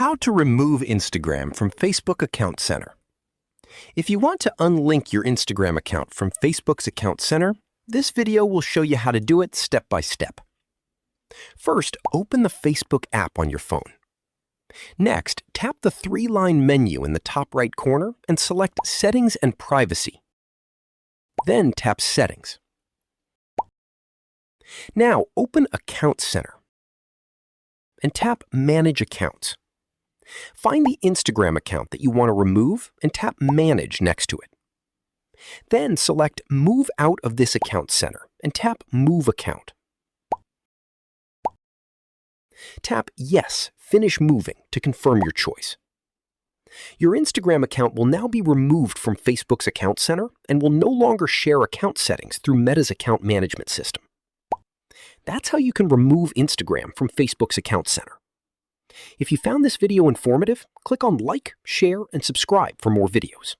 How to remove Instagram from Facebook Account Center. If you want to unlink your Instagram account from Facebook's Account Center, this video will show you how to do it step by step. First, open the Facebook app on your phone. Next, tap the three-line menu in the top right corner and select Settings and Privacy. Then tap Settings. Now, open Account Center and tap Manage Accounts. Find the Instagram account that you want to remove and tap Manage next to it. Then select Move out of this account center and tap Move Account. Tap Yes, Finish Moving to confirm your choice. Your Instagram account will now be removed from Facebook's Account Center and will no longer share account settings through Meta's account management system. That's how you can remove Instagram from Facebook's Account Center. If you found this video informative, click on like, share, and subscribe for more videos.